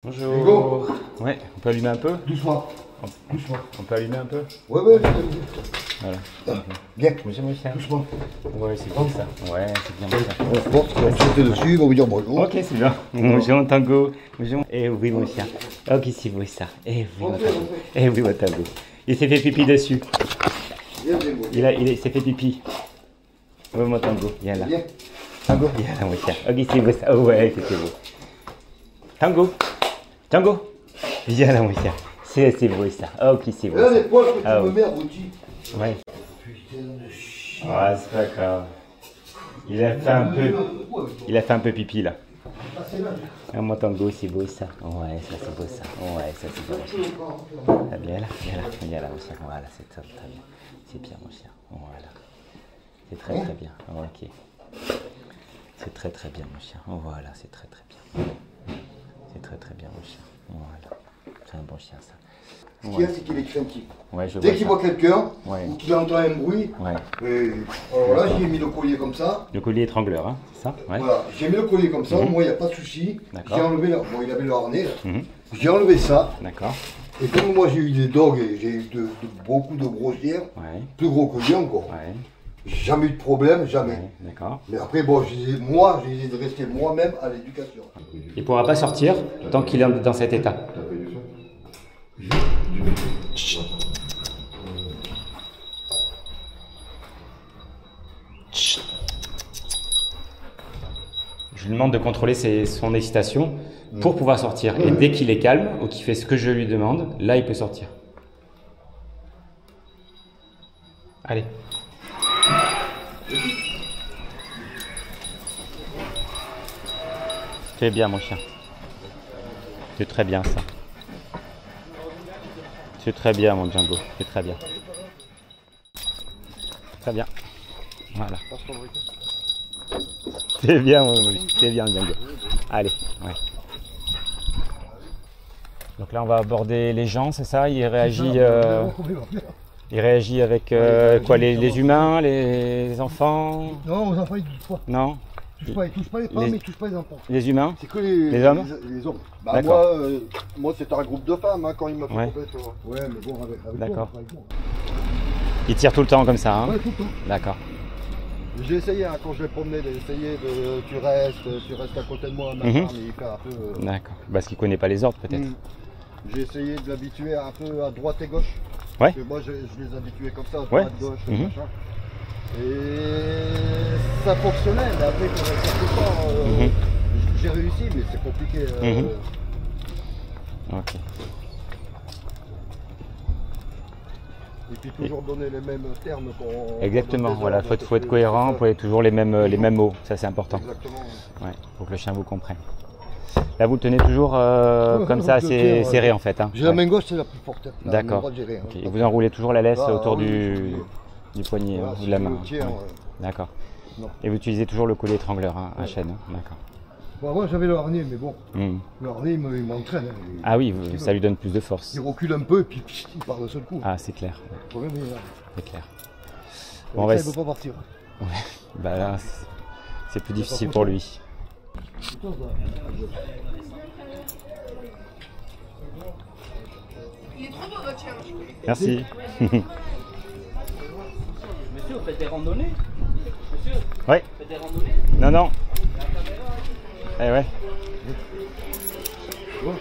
Bonjour. Hugo. Ouais, on peut allumer un peu? Doucement. Doucement. On peut allumer un peu? Ouais, ouais, Voilà. bien. Bonjour mon chien. Doucement. Ouais, c'est bien ça. Ouais, c'est bien mon chien. Bon, on va sauter dessus, ils vont vous dire bonjour. Ok, c'est bien. Bonjour Tango. Bonjour. Eh oui mon chien. Ok, c'est beau ça. Eh oui mon Tango. Eh oui mon Tango. Il s'est fait pipi dessus. Viens, viens, moi. Il s'est fait pipi. Ouais mon Tango. Viens là. Viens. Tango. Viens là mon chien. Ok, c'est beau ça. Oh ouais, c'était beau. Tango. Tango. Viens là mon chien. C'est beau ça. Ok, c'est beau. Regarde les poils que tu Ah, me oui. mets abouti. Ouais. Putain de chien. Ah, c'est pas grave. Il a fait un peu pipi là. Ah, mon Tango, c'est beau ça. Ouais, ça c'est beau ça. Ouais, ça c'est beau. Ah, viens là, mon chien. Voilà, c'est top, très bien. C'est bien, mon chien. Voilà. C'est très très bien. Ok. C'est très très bien, mon chien. Voilà, c'est très très bien. C'est très très bien, mon chien. Voilà. C'est un bon chien ça. Ce qu'il y a, c'est qu'il est craintif. Ouais, je Dès qu'il vois voit quelqu'un, Ouais. ou qu'il entend un bruit, ça. Ouais. alors là, j'ai mis le collier comme ça. Le collier étrangleur, hein, c'est ça? Ouais. Voilà, j'ai mis le collier comme ça, moi, il n'y a pas de souci. D'accord. J'ai enlevé, bon, il avait le harnais, là. Mhm. J'ai enlevé ça. D'accord. Et comme moi, j'ai eu des dogs et j'ai eu beaucoup de gros chiens, Ouais. plus gros que lui encore. Ouais. J'ai jamais eu de problème, jamais. Ouais. D'accord. Mais après, bon, j'ai de rester moi-même à l'éducation. Il ne pourra pas sortir tant qu'il est dans cet état. Je lui demande de contrôler son excitation pour pouvoir sortir. Et dès qu'il est calme ou qu'il fait ce que je lui demande, là il peut sortir. Allez. C'est bien mon chien. C'est très bien ça. C'est très bien mon Django. C'est très bien. Très bien. Voilà. C'est bien Django. Allez, ouais. Donc là on va aborder les gens, c'est ça? Il réagit avec quoi, les humains, les enfants? Non, aux enfants, ils touchent pas. Non? Ils touchent pas les femmes, ils touchent pas les enfants. Les humains? C'est que Les hommes? Les hommes. Bah D'accord. moi c'était un groupe de femmes hein, quand il m'a fait Ouais. complète. Ouais, mais bon, avec D'accord. toi, avec moi. Il tire tout le temps comme ça, hein? Ouais, tout le temps. D'accord. J'ai essayé hein, quand je l'ai promené d'essayer de tu restes à côté de moi, ma femme, il fait un peu. D'accord. Parce qu'il connaît pas les ordres peut-être. J'ai essayé de l'habituer un peu à droite et gauche. Ouais. Parce que moi je les habituais comme ça, à Ouais. droite, gauche, machin. Et ça fonctionnait, mais après quand on reste tout le temps, j'ai réussi, mais c'est compliqué. Ok. Et puis toujours donner les mêmes termes qu'on. Exactement, voilà, faut être cohérent, faut être toujours les mêmes mots, ça c'est important. Exactement. Ouais, pour que le chien vous comprenne. Là vous le tenez toujours comme ça, assez serré en fait. Hein. J'ai la main gauche, c'est la plus forte. Là, D'accord. on va gérer, hein. Ok. Et vous enroulez toujours la laisse autour oui, du poignet Voilà, ou de la main. tiens, Ouais. D'accord. Non. Et vous utilisez toujours le collier étrangleur à chaîne. Hein. D'accord. Bon, moi j'avais le harnais, mais bon, Hmm. le harnais il m'entraîne. Hein. Ah oui, ça lui donne plus de force. Il recule un peu et puis il part d'un seul coup. Ah c'est clair, Le problème est là. c'est clair. Bon, on va ça, il ne peut pas partir. Ouais. Bah là, c'est plus difficile pour lui. Il est trop beau votre chien. Merci. Monsieur, vous faites des randonnées? Monsieur, Oui. vous faites des randonnées? Non, non. Eh ouais. Bon,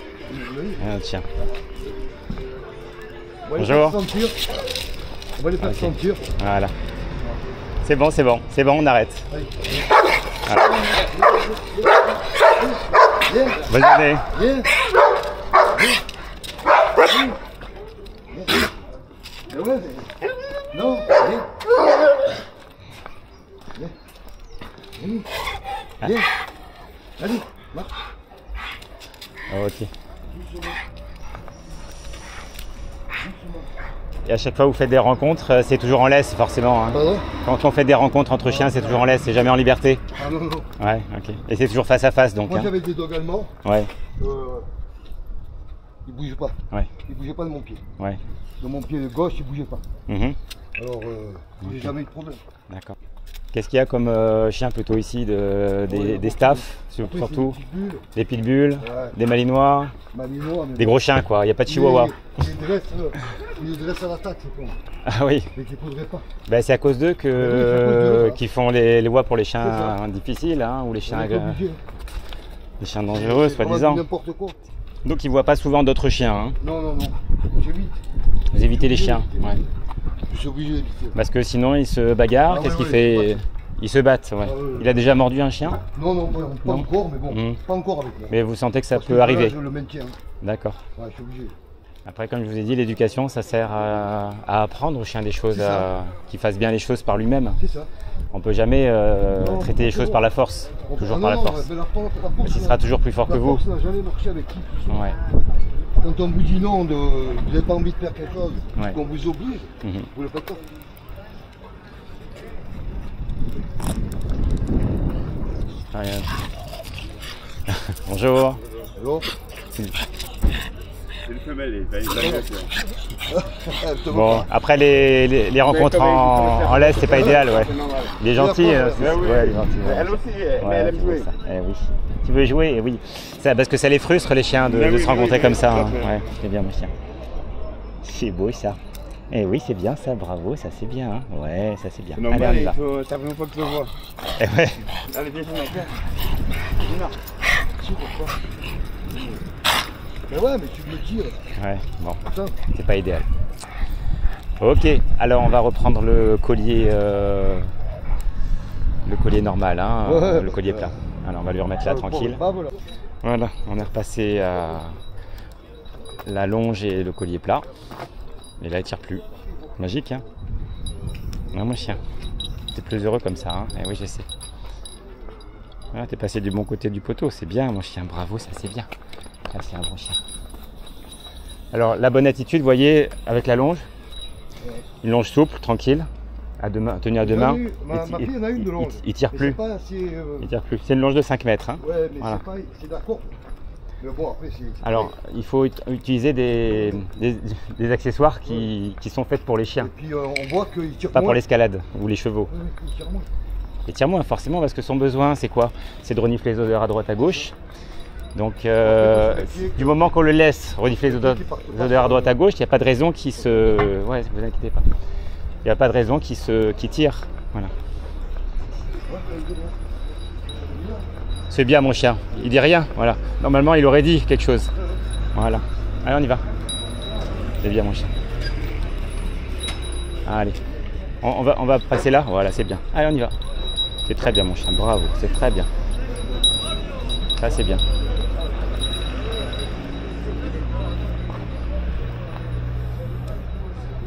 Un autre chien. on va les Bonjour. faire sentir. On va les faire Ok. sentir. Voilà. C'est bon, on arrête. Allez. Voilà. Viens, Bonne journée. viens. Mais ouais, mais... Non, viens. Viens. Viens. Allez, marche. Ok. Et à chaque fois que vous faites des rencontres, c'est toujours en laisse forcément. Hein. Pardon? Quand on fait des rencontres entre chiens, c'est toujours en laisse, c'est jamais en liberté. Ah non, non. Ouais, ok. Et c'est toujours face à face donc. Moi Hein. j'avais des dogs allemands. Ouais, Ils bougeaient pas. ouais, Ils bougeaient pas de mon pied. ouais. De mon pied gauche, ils bougeaient pas. Mhm. Alors, j'ai jamais eu de problème. D'accord. Qu'est-ce qu'il y a comme chien plutôt ici des staffs, surtout des pitbulls, des malinois, des gros chiens quoi, il n'y a pas de chihuahua. Ils dressent à l'attaque, c'est con. Ah oui. Mais qu'ils ne faudrait pas. Ben, c'est à cause d'eux qu'ils font les lois pour les chiens difficiles hein, ou les chiens dangereux soi-disant. N'importe quoi. Donc ils ne voient pas souvent d'autres chiens. Hein. Non. J'évite. Vous évitez les chiens. Ouais. Je suis obligé d'éviter. Parce que sinon ils se bagarrent. Qu'est-ce qu'il fait? Ils se battent. Ouais. Il a déjà mordu un chien? Non, pas encore, mais bon, pas encore avec moi. Mais vous sentez que ça peut arriver? Je le maintiens. D'accord. Ouais, je suis obligé. Après, comme je vous ai dit, l'éducation, ça sert à apprendre au chien des choses, qu'il fasse bien les choses par lui-même. C'est ça. On ne peut jamais traiter les choses par la force, toujours par la force. Parce qu'il sera toujours plus fort que vous. La force n'a jamais marché avec qui que ce soit. Ouais. Quand on vous dit non, vous n'avez pas envie de faire quelque chose, qu'on vous oblige, vous ne le faites pas. Rien. Bonjour. Hello. C'est une femelle, Bon, après les rencontres en laisse, c'est pas idéal, ouais. Il est gentil, ouais, il est gentil. Ouais. Elle aussi, mais elle aime jouer. Eh oui. Tu veux jouer? Oui. Ça, parce que ça les frustre les chiens de se rencontrer comme ça. Hein. Ouais, c'est bien mon chien. C'est beau ça. Eh oui, c'est bien ça, bravo, ça c'est bien. Hein. Ouais, ça c'est bien. Normal, allez, on y va. Ça fait une fois que je le vois. Eh ouais. Allez, viens, Mais ouais, mais tu me tires. Ouais, bon, c'est pas idéal. Ok, alors on va reprendre le collier normal, hein, le collier plat. Alors on va lui remettre là, tranquille. Voilà, on est repassé à la longe et le collier plat. Et là, il tire plus. Magique, hein? Non, mon chien. T'es plus heureux comme ça, hein? Eh oui, je sais. Voilà, t'es passé du bon côté du poteau. C'est bien, mon chien. Bravo, ça c'est bien. Ah, c'est un bon chien. Alors, la bonne attitude, vous voyez, avec la longe. Une longe souple, tranquille. À deux mains, tenue à deux mains. Ma fille en a une de longe. Il tire plus. Il tire plus. C'est une longe de 5 mètres. Hein. Ouais, mais voilà. c'est d'accord. Mais bon, après, alors, il faut utiliser des accessoires qui sont faits pour les chiens. Et puis, on voit qu'il tire pas pour l'escalade ou les chevaux. Il tire moins. Il tire moins, forcément, parce que son besoin, c'est quoi? C'est de renifler les odeurs à droite à gauche. Donc, du moment qu'on le laisse renifler les odeurs à droite à gauche, il n'y a pas de raison qu'il se... Ouais, vous inquiétez pas. Il n'y a pas de raison qu'il tire. Voilà. C'est bien mon chien, il dit rien, voilà. Normalement il aurait dit quelque chose. Voilà. Allez, on y va. C'est bien mon chien. Allez. On va passer là, voilà, c'est bien. Allez, on y va. C'est très bien mon chien, bravo, c'est très bien. Ça c'est bien.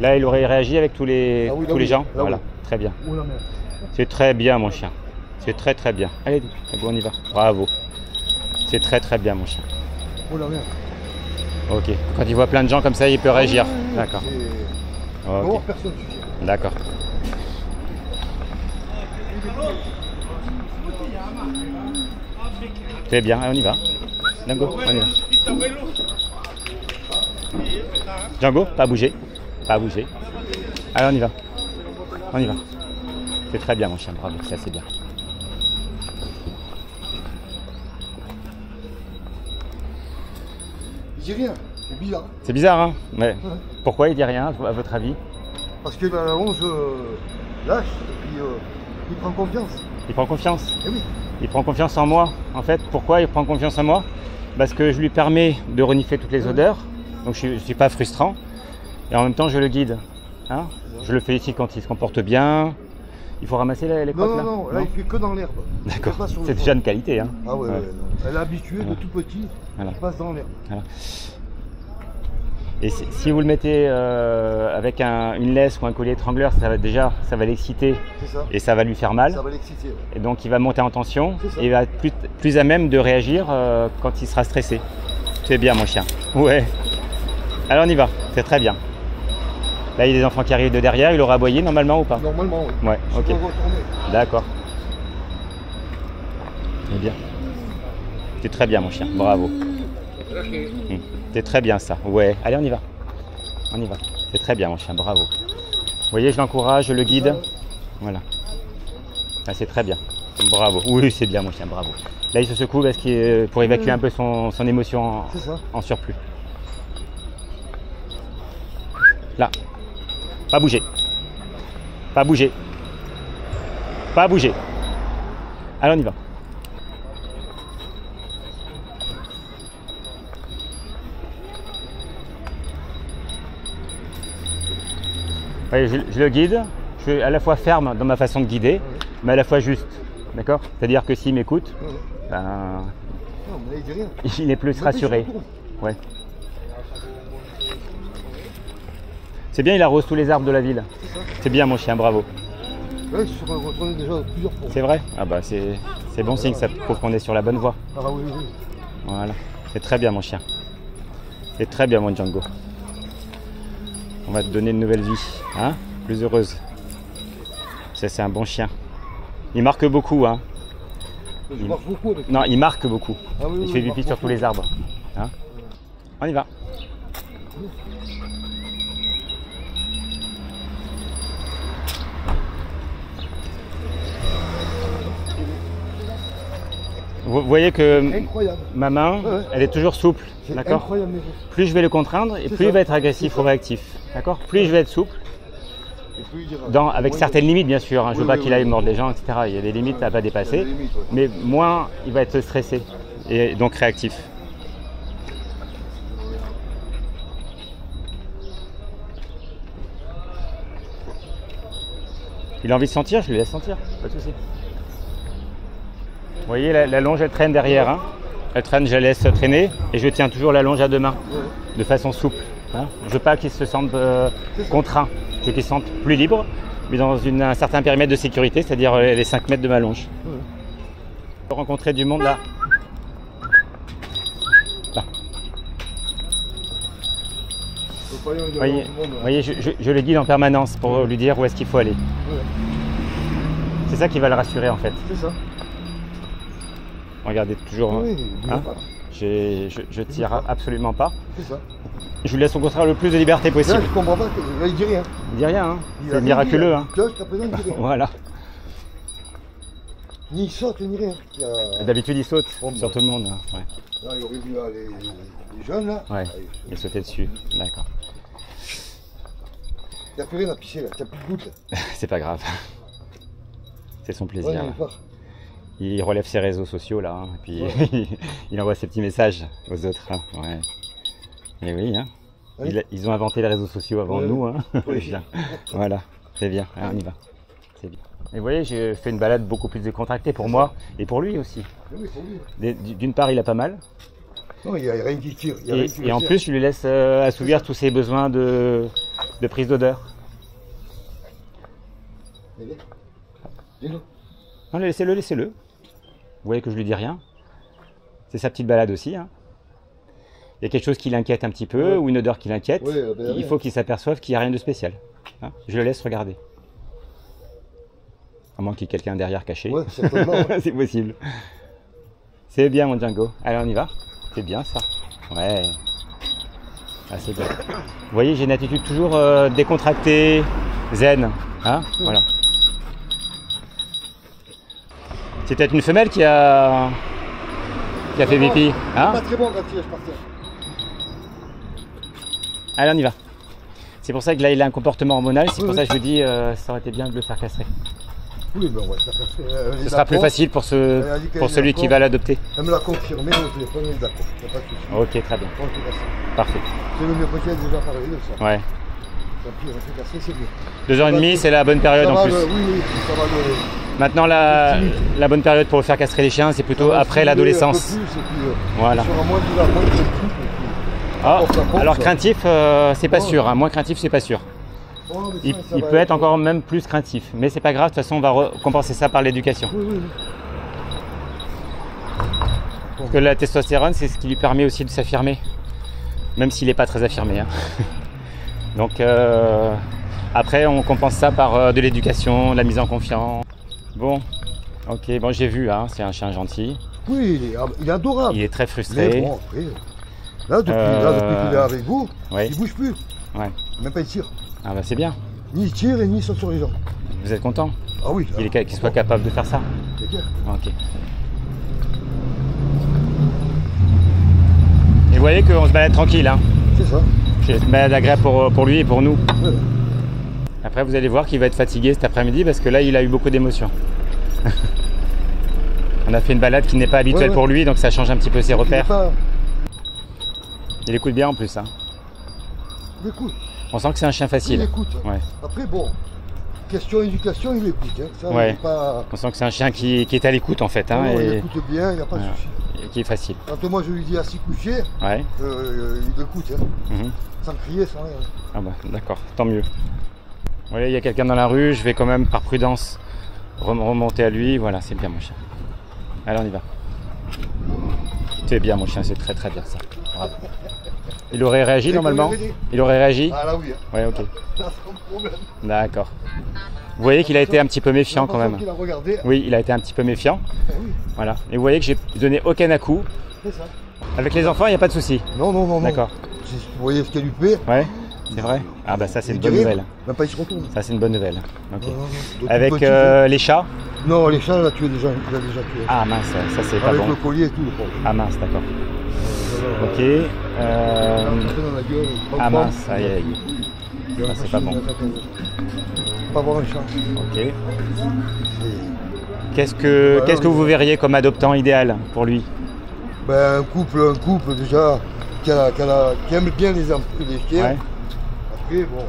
Là il aurait réagi avec tous les gens. Voilà, très bien. C'est très bien mon chien. C'est très très bien. Allez, on y va. Bravo. C'est très très bien mon chien. Oh la merde. Ok. Quand il voit plein de gens comme ça, il peut réagir. D'accord. Okay. D'accord. C'est bien. Allez, on y va. Django, on y va. Django, pas bouger. Pas bouger. Allez, on y va. On y va. C'est très bien mon chien. Bravo. Ça c'est bien. Il dit rien, c'est bizarre. C'est bizarre, hein? Mais pourquoi il dit rien, à votre avis? Parce que la longe lâche, et puis il prend confiance. Il prend confiance? Eh oui. Il prend confiance en moi. En fait, pourquoi il prend confiance en moi? Parce que je lui permets de renifler toutes les odeurs, donc je ne suis pas frustrant, et en même temps je le guide. Hein? Je le félicite quand il se comporte bien. Il faut ramasser les crottes là? Non, là il fait que dans l'herbe. D'accord, c'est déjà une qualité. Hein. Ah ouais. Elle est habituée de tout petit, il passe dans l'herbe. Voilà. Et si vous le mettez avec une laisse ou un collier étrangleur, ça va l'exciter et ça va lui faire mal. Ça va l'exciter. Ouais. Et donc il va monter en tension et il va être plus à même de réagir quand il sera stressé. C'est bien mon chien. Ouais. Alors on y va, c'est très bien. Là, il y a des enfants qui arrivent de derrière, il aura aboyé normalement ou pas? Normalement, oui. Ouais, ok. D'accord. C'est bien. C'est très bien, mon chien. Bravo. C'est très bien, ça. Ouais. Allez, on y va. On y va. C'est très bien, mon chien. Bravo. Vous voyez, je l'encourage, je le guide. Voilà. Ah, c'est très bien. Bravo. Oui, c'est bien mon chien, bravo. Là, il se secoue parce pour évacuer un peu son émotion en surplus. Là. Pas bouger. Pas bouger. Pas bouger. Allez, on y va. Voyez, je le guide. Je suis à la fois ferme dans ma façon de guider, mais à la fois juste. D'accord? C'est-à-dire que s'il m'écoute, ben, il est plus rassuré. Ouais. C'est bien, il arrose tous les arbres de la ville. C'est bien mon chien, bravo. Ouais, je suis retourné déjà plusieurs fois. C'est vrai? Ah bah c'est bon signe, ça prouve qu'on est sur la bonne voie. Ah oui, oui. Voilà. C'est très bien mon chien. C'est très bien mon Django. On va te donner une nouvelle vie, hein? Plus heureuse. C'est un bon chien. Il marque beaucoup, hein? Je marche beaucoup avec lui. Non, il marque beaucoup. Ah oui, il oui, fait pipi sur tous les arbres. Hein? On y va. Vous voyez que incroyable. ma main, elle est toujours souple, d'accord? Incroyable. Plus je vais le contraindre et plus il va être agressif ou réactif, d'accord? Plus je vais être souple, avec certaines limites bien sûr, hein. Je veux pas qu'il aille mordre les gens, etc. Il y a des limites à pas dépasser, mais moins il va être stressé et donc réactif. Il a envie de sentir, je le laisse sentir, pas de souci. Vous voyez, la longe, elle traîne derrière. Hein. Elle traîne, je la laisse traîner et je tiens toujours la longe à deux mains, de façon souple. Hein. Je ne veux pas qu'ils se sentent contraints, je veux qu'ils se sentent plus libres, mais dans un certain périmètre de sécurité, c'est-à-dire les 5 mètres de ma longe. Je peux rencontrer du monde là. Là. Vous voyez, je le guide en permanence pour lui dire où est-ce qu'il faut aller. C'est ça qui va le rassurer en fait. C'est ça. Regardez toujours, oui, hein, je tire absolument pas. C'est ça. Je lui laisse au contraire le plus de liberté possible. Là, je comprends pas, il dit rien. Il dit rien, hein. C'est miraculeux. Hein. Jusqu'à présent, il dit rien. Voilà. Ni il saute, ni rien. D'habitude, il saute sur tout le monde. Hein. Ouais. Là, il aurait vu là, les jeunes, là. Ouais, il sautait dessus, d'accord. Il n'y a plus rien à pisser, là. Il n'y a plus de gouttes, là. C'est pas grave. C'est son plaisir. Ouais, il relève ses réseaux sociaux là, hein, et puis il envoie ses petits messages aux autres. Hein, ouais. Et oui, hein. Ils ont inventé les réseaux sociaux avant nous. Hein. Voilà, c'est bien, on y va. C'est bien. Et vous voyez, j'ai fait une balade beaucoup plus décontractée pour moi et pour lui aussi. D'une part, il a pas mal. Non, il n'y a rien qui tire. Et en plus, je lui laisse assouvir tous ses besoins de prise d'odeur. Non, laissez-le, laissez-le. Vous voyez que je lui dis rien. C'est sa petite balade aussi. Hein. Il y a quelque chose qui l'inquiète un petit peu, ou une odeur qui l'inquiète. Il faut qu'il s'aperçoive qu'il n'y a rien de spécial. Hein. Je le laisse regarder. À moins qu'il y ait quelqu'un derrière caché. Ouais, c'est possible. C'est bien mon Django. Allez, on y va. C'est bien ça. Ouais. Ah, c'est bien. Vous voyez, j'ai une attitude toujours décontractée, zen. Hein. Voilà. C'est peut-être une femelle qui a fait pipi. Hein? Pas très bon quand je partais. Allez, on y va. C'est pour ça que là, il a un comportement hormonal. C'est pour ça que je vous dis, ça aurait été bien de le faire castrer. Oui, mais on va le faire castrer. Ce sera plus facile pour celui qui va l'adopter. Elle me l'a confirmé au téléphone, il est d'accord. Il n'y a pas de souci. Ok, très bien. Parfait. C'est le mieux possible déjà parlé de ça. Ouais. Tant pis, on va faire castrer, c'est bien. 2h30, c'est la bonne période en plus. Oui, ça va donner. Maintenant, la bonne période pour faire castrer les chiens, c'est plutôt après l'adolescence. Voilà. Alors craintif, c'est pas sûr. Hein. Moins craintif, c'est pas sûr. Il peut être encore même plus craintif. Mais c'est pas grave, de toute façon, on va compenser ça par l'éducation. Parce que la testostérone, c'est ce qui lui permet aussi de s'affirmer. Même s'il n'est pas très affirmé. Hein. Donc après, on compense ça par de l'éducation, de la mise en confiance. Bon, ok, bon j'ai vu, hein, c'est un chien gentil. Oui, il est adorable. Il est très frustré. Mais bon, oui. Là, depuis qu'il est avec vous, il ne bouge plus. Ouais. Même pas il tire. Ah bah c'est bien. Ni il tire et ni il saute sur les gens. Vous êtes content? Ah oui. Qu'il soit capable de faire ça. C'est clair. Ok. Et vous voyez qu'on se balade tranquille, hein. C'est ça. C'est une balade agréable pour lui et pour nous. Ouais. Après, vous allez voir qu'il va être fatigué cet après-midi parce que là, il a eu beaucoup d'émotions. On a fait une balade qui n'est pas habituelle pour lui, donc ça change un petit peu ses repères. Il écoute bien en plus. Hein. Il écoute. On sent que c'est un chien facile. Il écoute. Ouais. Après, bon, question éducation, il écoute. Hein. Ça, ouais. Pas... On sent que c'est un chien qui est à l'écoute en fait. Hein, non, et... il écoute bien, il n'y a pas de souci. Et qui est facile. Quand moi je lui dis assis couché, ouais. Il écoute. Hein. Sans crier, sans rien. Ah bah d'accord, tant mieux. Vous voyez, il y a quelqu'un dans la rue, je vais quand même par prudence remonter à lui. Voilà, c'est bien mon chien. Allez, on y va. C'est bien mon chien, c'est très très bien ça. Bravo. Il aurait réagi normalement? Il aurait réagi? Ah là oui. Ouais, ok. Sans problème. D'accord. Vous voyez qu'il a été un petit peu méfiant quand même. Il a regardé. Oui, il a été un petit peu méfiant. Oui. Voilà. Et vous voyez que j'ai donné aucun à-coup. C'est ça. Avec les enfants, il n'y a pas de souci. Non, non, non. D'accord. Vous voyez ce qu'elle lui fait? Ouais, c'est vrai. Ah bah ça c'est une bonne nouvelle. Même pas il se retourne. Ça c'est une bonne nouvelle. Ok. Non. Avec les chats? Non, les chats, il a tué déjà. Il a déjà tué. Ah mince, ça c'est pas avec bon. le collier et tout. Ah mince, d'accord. Ok. Ah mince, aïe aïe. Ah, c'est pas bon. Pas voir un chat. Ok. Qu'est-ce que vous verriez comme adoptant idéal pour lui? Ben, un couple déjà qui aime bien les chiens. Ouais. Après, bon.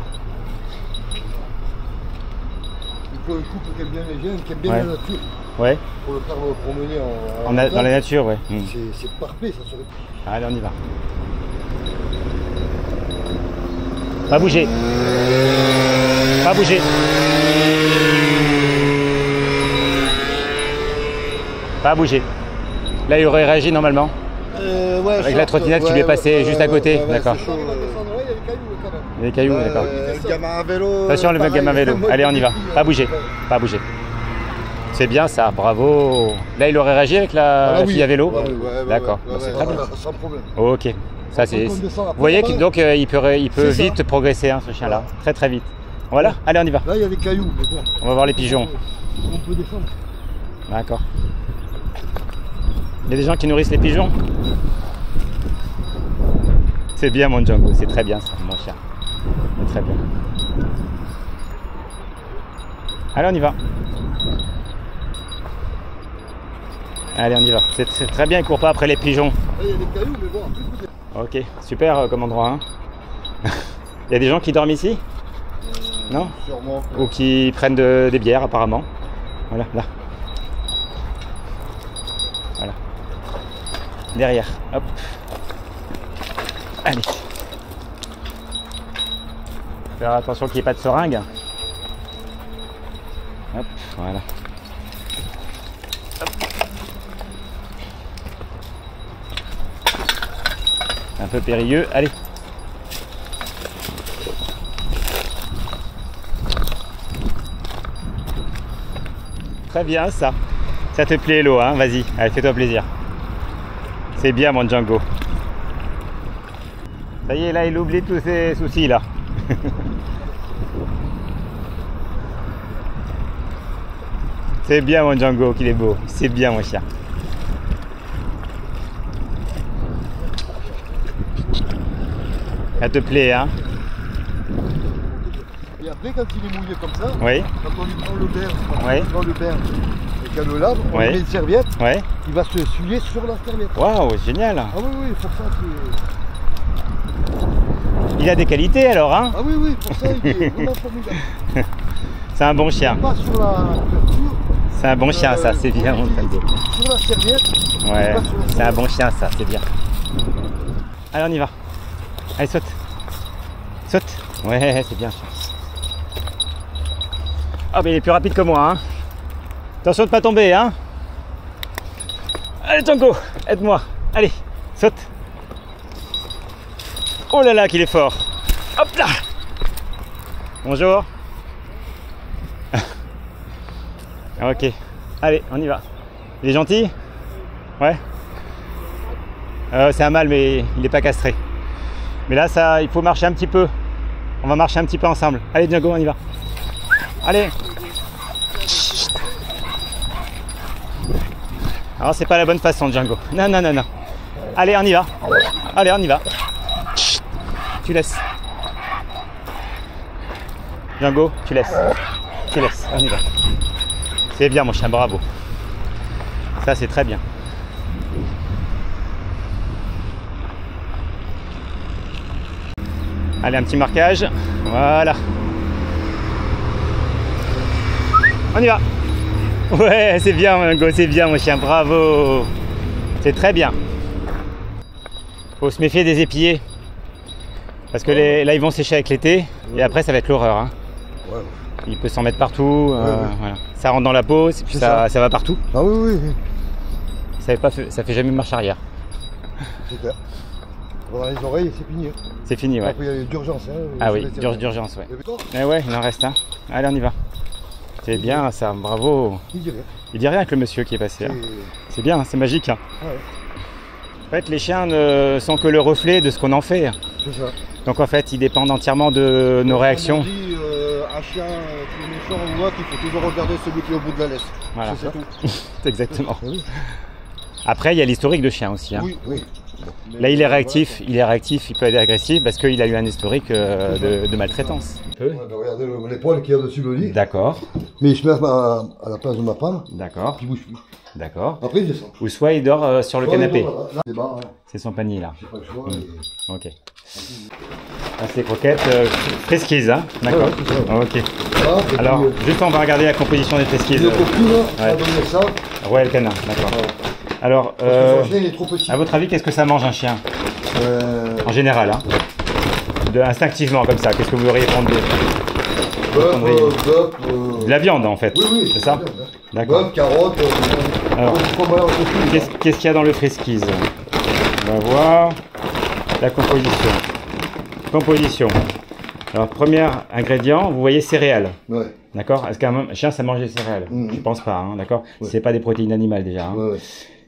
Il faut un couple qui aime bien les chiens, qui aime bien la nature. Ouais. Pour le faire promener dans la nature, ouais. C'est parfait, ça serait. Allez, on y va. Pas bouger. Pas bouger. Pas bouger. Là, il aurait réagi normalement. Ouais, avec la trottinette qui lui est passée juste à côté, d'accord. Il y a des cailloux, d'accord. Le gamin à vélo. Attention, le gamin à vélo. Allez, on y va. Pas bouger. Pas bouger. C'est bien ça, bravo. Là, il aurait réagi avec la fille à vélo. D'accord, c'est très bien. Sans problème. Ok. Ça, c'est. Vous voyez que donc il peut vite progresser, hein, ce chien-là. Très très vite. Voilà. Allez, on y va. Là, il y a des cailloux. On va voir les pigeons. On peut descendre. D'accord. Il y a des gens qui nourrissent les pigeons. C'est bien mon Django, c'est très bien ça, mon chien. C'est très bien. Allez, on y va. Allez, on y va. C'est très bien, il ne court pas après les pigeons. Là, il y a des cailloux, mais bon. Ok, super comme endroit. Hein. Il y a des gens qui dorment ici? Non? Sûrement. Ou qui prennent des bières apparemment. Voilà, là. Voilà. Derrière, hop. Allez. Faire attention qu'il n'y ait pas de seringue. Hop, voilà. Hop. Un peu périlleux, allez. Très bien ça. Ça te plaît Hello, hein? Vas-y, allez, fais-toi plaisir. C'est bien mon Django. Ça y est, là il oublie tous ses soucis là. C'est bien mon Django qu'il est beau. C'est bien mon chien. Ça te plaît, hein? Et après, quand il est mouillé comme ça, oui. Quand on lui prend le bain, oui. on prend le bain et qu'elle le lave, on oui. met une serviette, oui. il va se essuyer sur la serviette. Waouh, génial! Ah oui, oui, pour ça il a des qualités alors, hein? Ah oui, oui, pour ça il est vraiment formidable. C'est un bon chien. Pas sur la couverture. C'est un bon chien, ça, c'est bien mon Django. Sur la serviette. Ouais, c'est un bon chien, ça, c'est bien. Allez, on y va. Allez, saute. Saute. Ouais, c'est bien ça. Ah, mais il est plus rapide que moi, hein. Attention de pas tomber, hein. Allez, Django, aide-moi. Allez, saute. Oh là là, qu'il est fort. Hop là. Bonjour. Ok. Allez, on y va. Il est gentil? Ouais. C'est un mâle, mais il n'est pas castré. Mais là, ça, il faut marcher un petit peu. On va marcher un petit peu ensemble. Allez, Django, on y va. Allez. Alors c'est pas la bonne façon, Django. Non, non, non, non. Allez, on y va. Allez, on y va. Chut. Tu laisses. Django, tu laisses. Tu laisses, on y va. C'est bien, mon chien, bravo. Ça, c'est très bien. Allez, un petit marquage. Voilà. On y va. Ouais, c'est bien, mon go, c'est bien, mon chien, bravo. C'est très bien. Faut se méfier des épillés. Parce que là, ils vont sécher avec l'été. Et après, ça va être l'horreur. Hein. Ouais. Il peut s'en mettre partout. Voilà. Ça rentre dans la peau, et puis ça va partout. Ah oui, oui. Ça fait jamais marche arrière. C'est clair. Dans les oreilles, c'est fini. Hein. C'est fini, ouais. Après, il y a d'urgence. Hein, Ah oui, d'urgence, ouais. Mais ouais, il en reste un. Allez, on y va. C'est bien ça, bravo. Il dit rien avec le monsieur qui est passé. Hein. C'est bien, c'est magique. Hein. Ouais. En fait, les chiens ne sont que le reflet de ce qu'on en fait. C'est ça. Donc en fait, ils dépendent entièrement de nos réactions. On dit, un chien qui est méchant ou autre, il faut toujours regarder celui qui est au bout de la laisse. Voilà. C'est tout. Exactement. Oui. Après, il y a l'historique de chien aussi. Hein. Oui, oui. Là, il est réactif, il peut être agressif parce qu'il a eu un historique de maltraitance. Ouais, bah, regardez les poils qu'il y a dessus le lit. D'accord, Mais il se met à la place de ma femme, d'accord, puis il bouge plus. d'accord. Après il descend. Ou soit il dort sur le canapé. Là, c'est bas, hein. C'est son panier là. J'ai pas le choix. Ok. Ah, c'est des croquettes friskies, hein. D'accord. Ouais, c'est ça. Ok. Voilà, et Alors, puis, juste on va regarder la composition des friskies. le coquille, on va ouais. donner ça. Royal Canin, d'accord. Alors, Parce que son chien il est trop petit. à votre avis, qu'est-ce que ça mange un chien en général, hein, instinctivement comme ça, qu'est-ce que vous auriez prendre de la viande en fait, Oui, oui, c'est ça? D'accord. Bœuf, carottes, Alors, qu'est-ce qu'il y a dans le friskies? On va voir la composition. Composition. Alors, premier ingrédient, vous voyez céréales. Ouais. D'accord? Est-ce qu'un chien, ça mange des céréales? Je pense pas, hein, d'accord? Ouais. C'est pas des protéines animales déjà. Hein. Ouais.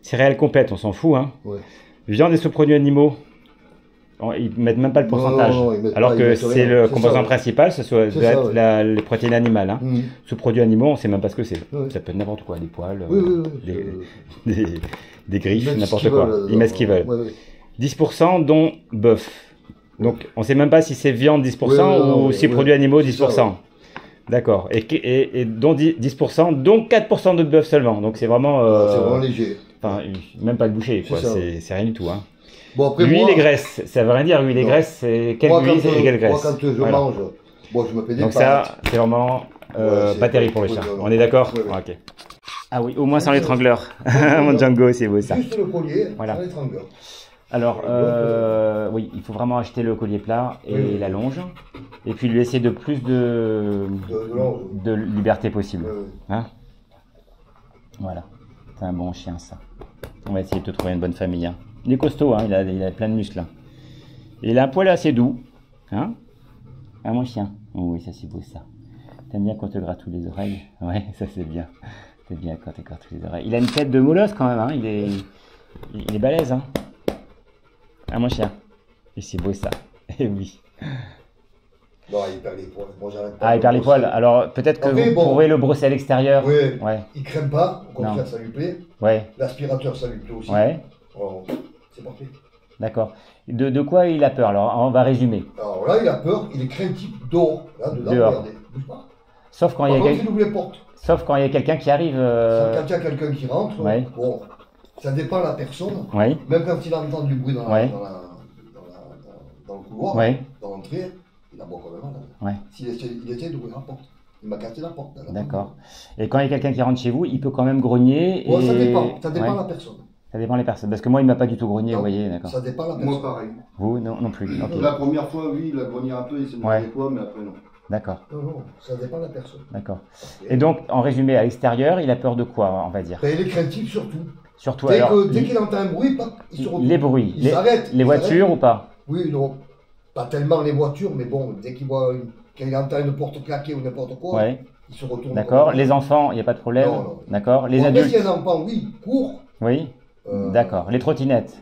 Céréales complètes, on s'en fout. Hein. Ouais. Viande et sous-produits animaux, ils mettent même pas le pourcentage. Non, alors pas, que c'est le composant principal, ce doit être ouais. les protéines animales. Hein. Sous-produits animaux, on ne sait même pas ce que c'est. Ouais. Ça peut être n'importe quoi, des poils, des griffes, n'importe quoi. Ils mettent ce qu'ils veulent. Ouais, ouais. 10% dont bœuf. Donc on ne sait même pas si c'est viande 10% ou si produits animaux 10%. Ça, ouais. D'accord. Et dont 10%, dont 4% de bœuf seulement. Donc c'est vraiment... c'est vraiment léger. Enfin, même pas de boucher, quoi. C'est rien du tout. Hein. Bon, après, huile moi, et graisse, ça veut rien dire. Huile et graisse, c'est quelle huile et quelle graisse. Moi, quand je mange, bon, je me fais des donc pâtes. ça, c'est vraiment pas terrible pour le chien. On est d'accord? Ok. Ah oui, au moins sans l'étrangleur. Mon Django, c'est beau ça. Juste le collier, voilà. sans l'étrangleur. Alors, oui, il faut vraiment acheter le collier plat et la longe. Et puis lui laisser de plus de liberté possible. Hein? Voilà. C'est un bon chien, ça. On va essayer de te trouver une bonne famille. Hein. Il est costaud, hein, il a plein de muscles. Hein. Et il a un poil assez doux. Hein? Ah, mon chien. Oh, oui, ça c'est beau, ça. T'aimes bien quand on te gratouille les oreilles? Ouais, ça c'est bien. C'est bien quand on te gratouille les oreilles. Il a une tête de molosse quand même, hein. Il est balèze. Hein. Ah, mon chien. Et c'est beau, ça. Et oui. Non, il perd les poils. Bon, il perd les poils. Alors, peut-être que vous pourrez le brosser à l'extérieur. Oui. Ouais. Il crème pas. Au contraire, ça lui plaît. Ouais. L'aspirateur, ça lui plaît aussi. Ouais. Oh, c'est parfait. D'accord. De quoi il a peur? Alors, on va résumer. Alors là, il a peur. Il est craintif dehors. Là, dedans, regardez. Bouge pas. Sauf quand il y a quelqu'un qui arrive. Quand il y a quelqu'un qui rentre, ouais. Bon, ça dépend de la personne. Ouais. Même quand il entend du bruit dans le couloir, ouais. dans l'entrée, il aboie quand même. Ouais. Il essaie d'ouvrir la porte. Il m'a cassé la porte. D'accord. Et quand il y a quelqu'un qui rentre chez vous, il peut quand même grogner. Bon, ça dépend. Ça dépend de la personne. Ça dépend des personnes. Parce que moi, il m'a pas du tout grogné, vous voyez, d'accord. Ça dépend de la personne. Moi, pareil. Vous, non plus. Okay. La première fois, oui, il a grogné un peu, il s'est demandé quoi, mais après, non. D'accord. Non, ça dépend de la personne. D'accord. Et donc, en résumé, à l'extérieur, il a peur de quoi, on va dire? Il est craintif surtout. Surtout, dès qu'il entend un bruit, il se retourne. Les bruits. Il s'arrête. Les voitures ou pas? Oui, non. Pas tellement les voitures, mais bon, dès qu'il voit, quand il entend une porte claquer ou n'importe quoi, il se retourne. D'accord. Les enfants, il n'y a pas de problème? Non. D'accord. Les adultes. adultes? Si un enfant, oui, court. Oui. D'accord. Les trottinettes?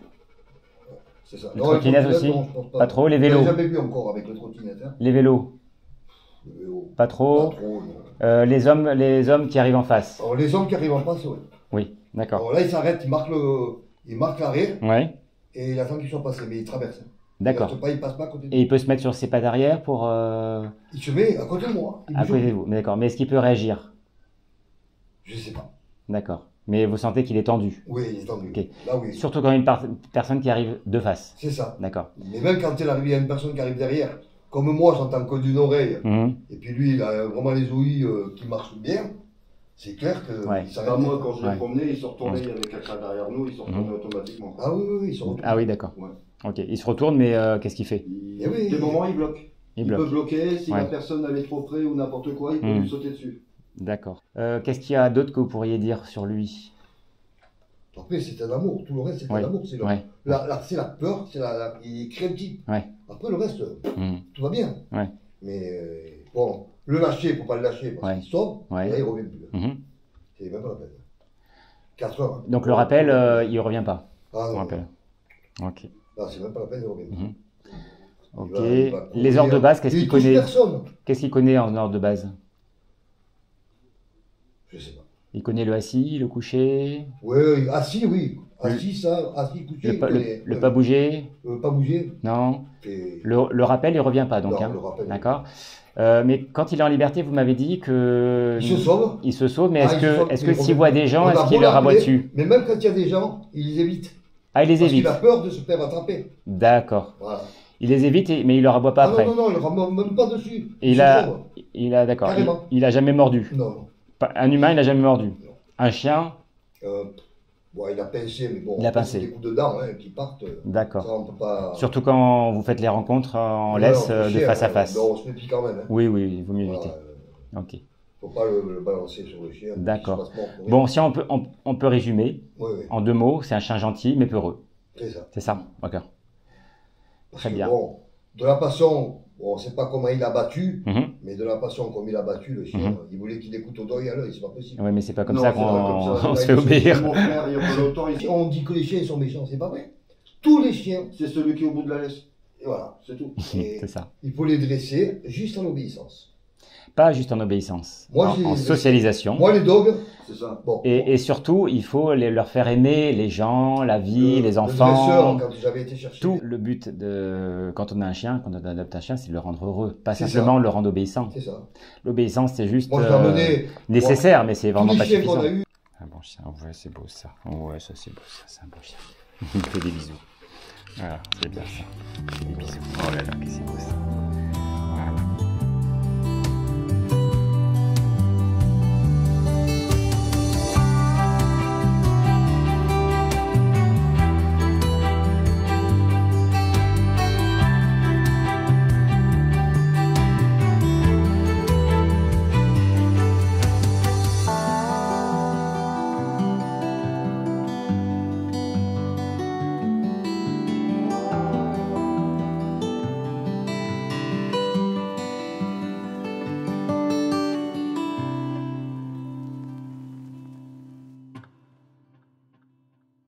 C'est ça. Les trottinettes aussi? Non, pas trop. Les vélos? Je n'ai jamais vu encore avec les trottinettes. Hein. Les vélos? Pas trop. Pas trop, non. Les hommes qui arrivent en face? Alors, les hommes qui arrivent en face, oui. Oui. D'accord. Alors là, il s'arrête, il marque l'arrêt Ouais. et il attend qu'il soit passé, mais il traverse. D'accord. Il passe pas à côté de Et il peut se mettre sur ses pattes arrière pour... Il se met à côté de moi. À côté de vous. Mais d'accord. Mais est-ce qu'il peut réagir? Je sais pas. D'accord. Mais vous sentez qu'il est tendu? Oui, il est tendu. Ok. Là, oui. Surtout quand une personne qui arrive de face. C'est ça. D'accord. Mais même quand il y a une personne qui arrive derrière, comme moi, j'entends que d'une oreille, Mhm. et puis lui, il a vraiment les ouïes qui marchent bien, c'est clair que Ouais. il s'arrête. Moi, quand je l'ai Ouais. promené, il se retournait, il y avait quelqu'un derrière nous, il se retournait automatiquement. Ah oui, oui, oui, ils sont Ah oui, d'accord. Ouais. Ok. Il se retourne, mais qu'est-ce qu'il fait? Eh oui. Des moments, il bloque. Il peut bloque. bloquer, si Ouais. la personne elle est trop près ou n'importe quoi, il peut lui sauter dessus. D'accord. Qu'est-ce qu'il y a d'autre que vous pourriez dire sur lui? Après, c'est un amour. Tout le reste, c'est Ouais. un amour. C'est Ouais. c'est la peur, il est craintif. Ouais. Après, le reste, Mhm. tout va bien. Ouais. Mais bon, le lâcher, il ne faut pas le lâcher parce Ouais. qu'il sort, Ouais. et là, il ne revient plus. Mhm. C'est même pas la peine. 4 heures. Hein. Donc le rappel, il revient pas. Ah Le non, rappel. Ok. non, c'est même pas la peine, il revient plus. Mhm. Ok. Il va Les ordres de base, qu'est-ce il qu'il touche connaît? personne. Qu'est-ce qu'il connaît en ordre de base? Je sais pas. Il connaît le assis, le couché, Oui, assis, oui. Assis, ça, assis, couché. le il pas, connaît. le pas bouger? Pas bouger. Non. Et... Le rappel, il revient pas donc. Non, Hein. le rappel, D'accord. Mais quand il est en liberté, vous m'avez dit que Il se sauve. il se sauve, mais Ah, est-ce il se sauve, que mais il s'il revient voit plus. des gens, On a est-ce qu'il beau leur aboie l'appeler, dessus? Mais même quand il y a des gens, il les évite. Ah, il les Parce évite. qu'il a peur de se faire attraper. D'accord. Voilà. Il les évite, mais il leur aboie pas Ah après. non, non, non, il ne remonte même pas dessus. Et Il se sauve. d'accord. Carrément. Il a jamais mordu. Non, non. Un humain, il a jamais mordu. Non. Un chien, Bon, il a pincé, mais bon, Il a après, pincé. c'est des coups de dents hein, qui partent. Ça, d'accord. on peut pas... Surtout quand vous faites les rencontres en Non, laisse non, de chien, face à face. Non, on se méfie quand même. Hein. Oui, oui, il vaut mieux Voilà, éviter. Ok. faut pas le balancer sur le chien. D'accord. Il se passe mort pour rien. Bon, si on peut résumer Oui, oui, en 2 mots, c'est un chien gentil mais peureux. c'est ça. C'est ça. D'accord. Parce Très que, bien. Bon, de la façon, bon, on ne sait pas comment il a battu, Mhm. mais de la façon comme il a battu le chien, il voulait qu'il écoute au doigt et à l'œil, c'est pas possible. Oui, mais c'est pas comme Non, ça c'est pas qu'on comme ça. on se Là, fait il- obéir. Mon frère, il y a pas longtemps, il- On dit que les chiens ils sont méchants, c'est pas vrai. Tous les chiens, c'est celui qui est au bout de la laisse. et voilà, C'est tout. Et C'est ça. il faut les dresser juste en obéissance. Pas juste en obéissance, Moi, en j'ai- socialisation. Moi, les dogs, C'est ça. bon. Et surtout, il faut leur faire aimer les gens, la vie, les Le enfants. dresseur, quand j'avais été chercher. Tout le but quand on a un chien, quand on adopte un chien, c'est de le rendre heureux, pas C'est simplement ça. le rendre obéissant. C'est ça. L'obéissance, c'est juste Moi, je l'ai emmené. nécessaire, mais c'est Tous vraiment les pas chiens suffisant. qu'on a eu, Un bon chien, ouais, c'est beau ça. Ouais, ça c'est beau ça, c'est un beau chien. Il me fait des bisous. Voilà, c'est bien ça. Il fait des bisous.